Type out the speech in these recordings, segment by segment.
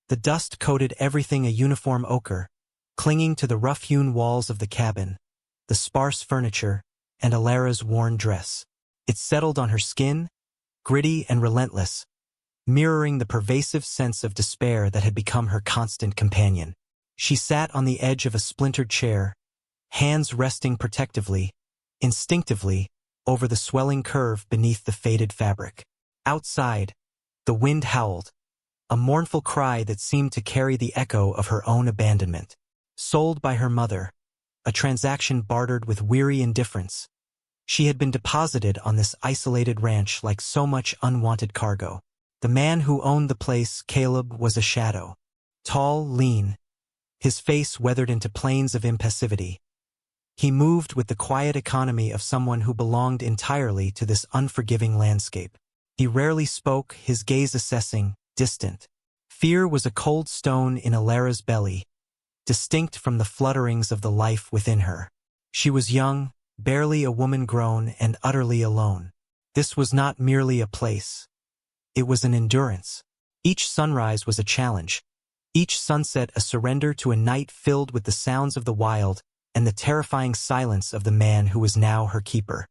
The dust coated everything a uniform ochre, clinging to the rough-hewn walls of the cabin, the sparse furniture, and Alara's worn dress. It settled on her skin, gritty and relentless, mirroring the pervasive sense of despair that had become her constant companion. She sat on the edge of a splintered chair, hands resting protectively, instinctively, over the swelling curve beneath the faded fabric. Outside, the wind howled, a mournful cry that seemed to carry the echo of her own abandonment. Sold by her mother, a transaction bartered with weary indifference, she had been deposited on this isolated ranch like so much unwanted cargo. The man who owned the place, Caleb, was a shadow. Tall, lean, his face weathered into planes of impassivity. He moved with the quiet economy of someone who belonged entirely to this unforgiving landscape. He rarely spoke, his gaze assessing, distant. Fear was a cold stone in Alara's belly, distinct from the flutterings of the life within her. She was young, barely a woman grown, and utterly alone. This was not merely a place. It was an endurance. Each sunrise was a challenge, each sunset a surrender to a night filled with the sounds of the wild and the terrifying silence of the man who was now her keeper.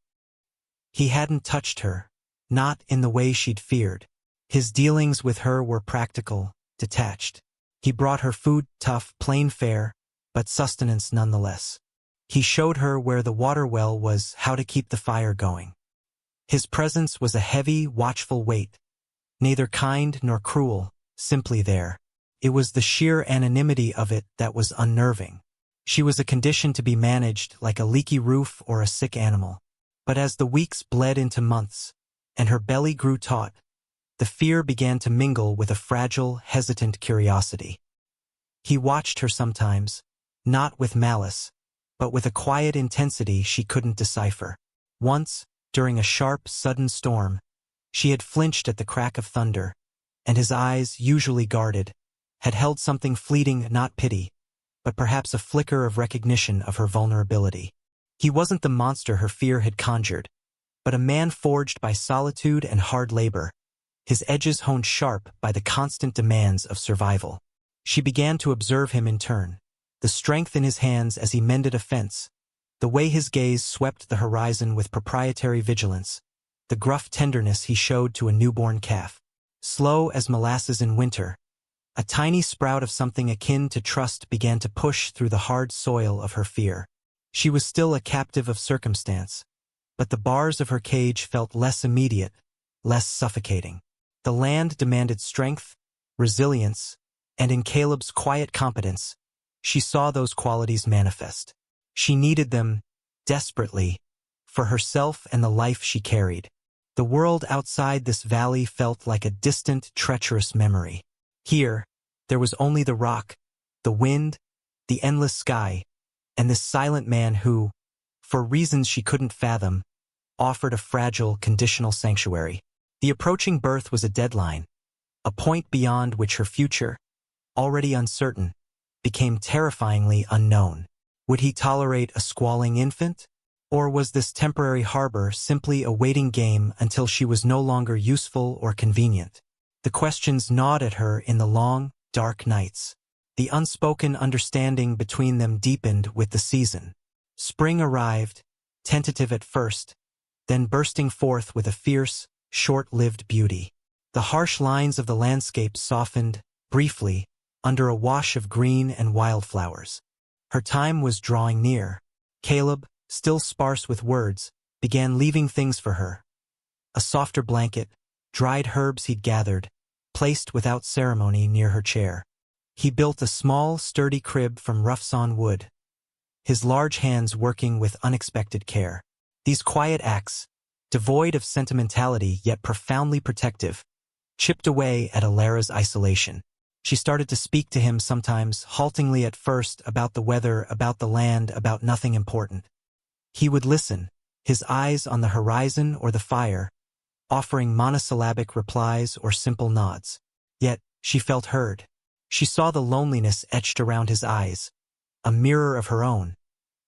He hadn't touched her, not in the way she'd feared. His dealings with her were practical, detached. He brought her food, tough, plain fare, but sustenance nonetheless. He showed her where the water well was, how to keep the fire going. His presence was a heavy, watchful weight, neither kind nor cruel, simply there. It was the sheer anonymity of it that was unnerving. She was a condition to be managed like a leaky roof or a sick animal. But as the weeks bled into months, and her belly grew taut, the fear began to mingle with a fragile, hesitant curiosity. He watched her sometimes, not with malice, but with a quiet intensity she couldn't decipher. Once, during a sharp, sudden storm, she had flinched at the crack of thunder, and his eyes, usually guarded, had held something fleeting, not pity, but perhaps a flicker of recognition of her vulnerability. He wasn't the monster her fear had conjured, but a man forged by solitude and hard labor, his edges honed sharp by the constant demands of survival. She began to observe him in turn, the strength in his hands as he mended a fence, the way his gaze swept the horizon with proprietary vigilance, the gruff tenderness he showed to a newborn calf. Slow as molasses in winter, a tiny sprout of something akin to trust began to push through the hard soil of her fear. She was still a captive of circumstance, but the bars of her cage felt less immediate, less suffocating. The land demanded strength, resilience, and in Caleb's quiet competence, she saw those qualities manifest. She needed them, desperately, for herself and the life she carried. The world outside this valley felt like a distant, treacherous memory. Here, there was only the rock, the wind, the endless sky, and this silent man who, for reasons she couldn't fathom, offered a fragile, conditional sanctuary. The approaching birth was a deadline, a point beyond which her future, already uncertain, became terrifyingly unknown. Would he tolerate a squalling infant? Or was this temporary harbor simply a waiting game until she was no longer useful or convenient? The questions gnawed at her in the long, dark nights. The unspoken understanding between them deepened with the season. Spring arrived, tentative at first, then bursting forth with a fierce, short-lived beauty. The harsh lines of the landscape softened, briefly, under a wash of green and wildflowers. Her time was drawing near. Caleb, still sparse with words, began leaving things for her. A softer blanket, dried herbs he'd gathered, placed without ceremony near her chair. He built a small, sturdy crib from rough-sawn wood, his large hands working with unexpected care. These quiet acts, devoid of sentimentality yet profoundly protective, chipped away at Alara's isolation. She started to speak to him sometimes, haltingly at first, about the weather, about the land, about nothing important. He would listen, his eyes on the horizon or the fire, offering monosyllabic replies or simple nods. Yet, she felt heard. She saw the loneliness etched around his eyes, a mirror of her own,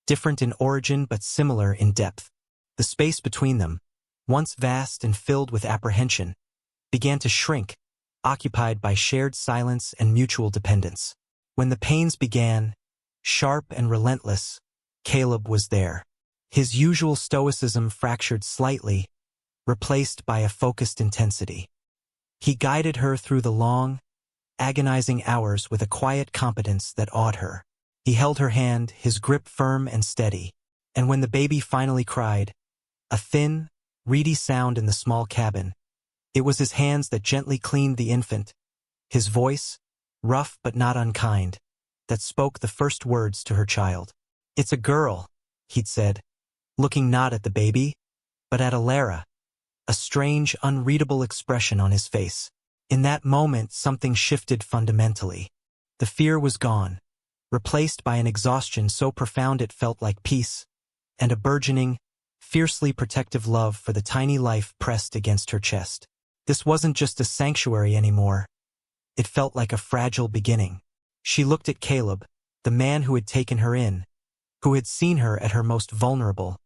different in origin but similar in depth. The space between them, once vast and filled with apprehension, began to shrink, occupied by shared silence and mutual dependence. When the pains began, sharp and relentless, Caleb was there. His usual stoicism fractured slightly, replaced by a focused intensity. He guided her through the long, agonizing hours with a quiet competence that awed her. He held her hand, his grip firm and steady. And when the baby finally cried, a thin, reedy sound in the small cabin, it was his hands that gently cleaned the infant, his voice, rough but not unkind, that spoke the first words to her child. "It's a girl," he'd said, looking not at the baby, but at Alara, a strange, unreadable expression on his face. In that moment, something shifted fundamentally. The fear was gone, replaced by an exhaustion so profound it felt like peace, and a burgeoning, fiercely protective love for the tiny life pressed against her chest. This wasn't just a sanctuary anymore. It felt like a fragile beginning. She looked at Caleb, the man who had taken her in, who had seen her at her most vulnerable,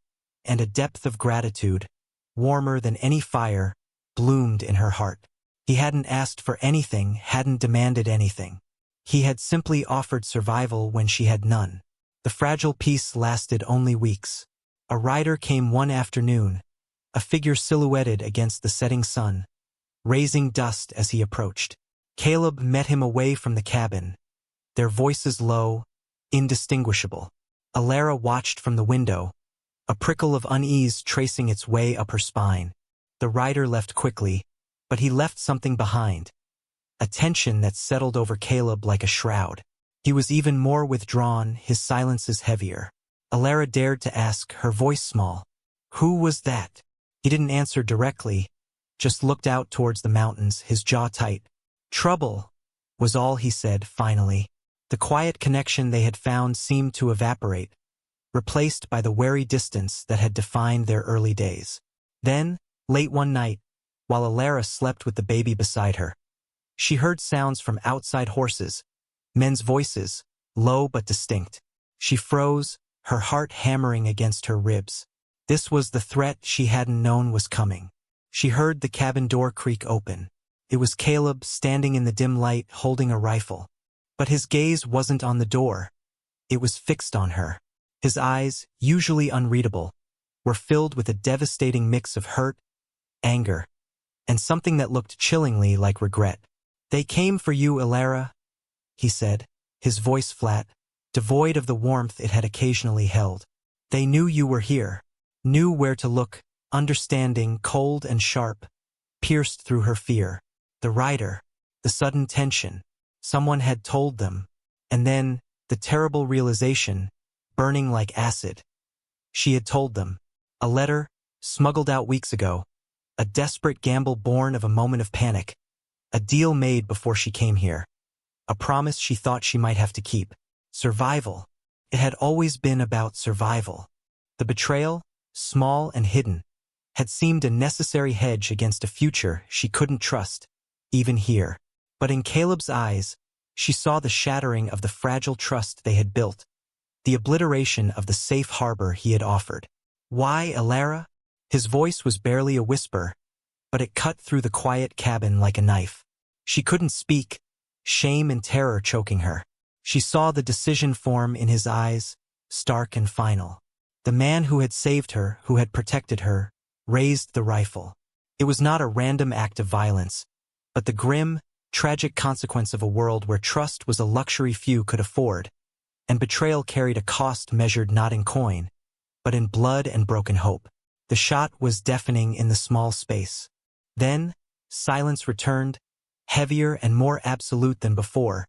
and a depth of gratitude, warmer than any fire, bloomed in her heart. He hadn't asked for anything, hadn't demanded anything. He had simply offered survival when she had none. The fragile peace lasted only weeks. A rider came one afternoon, a figure silhouetted against the setting sun, raising dust as he approached. Caleb met him away from the cabin, their voices low, indistinguishable. Alara watched from the window, a prickle of unease tracing its way up her spine. The rider left quickly, but he left something behind, a tension that settled over Caleb like a shroud. He was even more withdrawn, his silences heavier. Alara dared to ask, her voice small, "Who was that?" He didn't answer directly, just looked out towards the mountains, his jaw tight. "Trouble," was all he said finally. The quiet connection they had found seemed to evaporate, replaced by the wary distance that had defined their early days. Then, late one night, while Alara slept with the baby beside her, she heard sounds from outside horses, men's voices, low but distinct. She froze, her heart hammering against her ribs. This was the threat she hadn't known was coming. She heard the cabin door creak open. It was Caleb standing in the dim light holding a rifle. But his gaze wasn't on the door. It was fixed on her. His eyes, usually unreadable, were filled with a devastating mix of hurt, anger, and something that looked chillingly like regret. "They came for you, Alara," he said, his voice flat, devoid of the warmth it had occasionally held. "They knew you were here, knew where to look," understanding, cold and sharp, pierced through her fear. The rider, the sudden tension. Someone had told them. And then, the terrible realization, burning like acid. She had told them. A letter, smuggled out weeks ago. A desperate gamble born of a moment of panic. A deal made before she came here. A promise she thought she might have to keep. Survival. It had always been about survival. The betrayal, small and hidden, had seemed a necessary hedge against a future she couldn't trust, even here. But in Caleb's eyes, she saw the shattering of the fragile trust they had built, the obliteration of the safe harbor he had offered. "Why, Alara?" His voice was barely a whisper, but it cut through the quiet cabin like a knife. She couldn't speak, shame and terror choking her. She saw the decision form in his eyes, stark and final. The man who had saved her, who had protected her, raised the rifle. It was not a random act of violence, but the grim, tragic consequence of a world where trust was a luxury few could afford, and betrayal carried a cost measured not in coin, but in blood and broken hope. The shot was deafening in the small space. Then, silence returned, heavier and more absolute than before,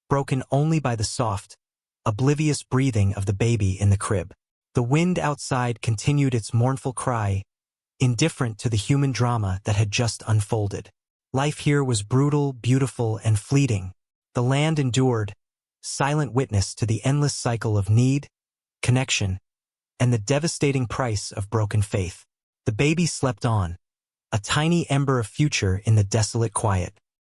broken only by the soft, oblivious breathing of the baby in the crib. The wind outside continued its mournful cry, indifferent to the human drama that had just unfolded. Life here was brutal, beautiful, and fleeting. The land endured, silent witness to the endless cycle of need, connection, and the devastating price of broken faith. The baby slept on, a tiny ember of future in the desolate quiet.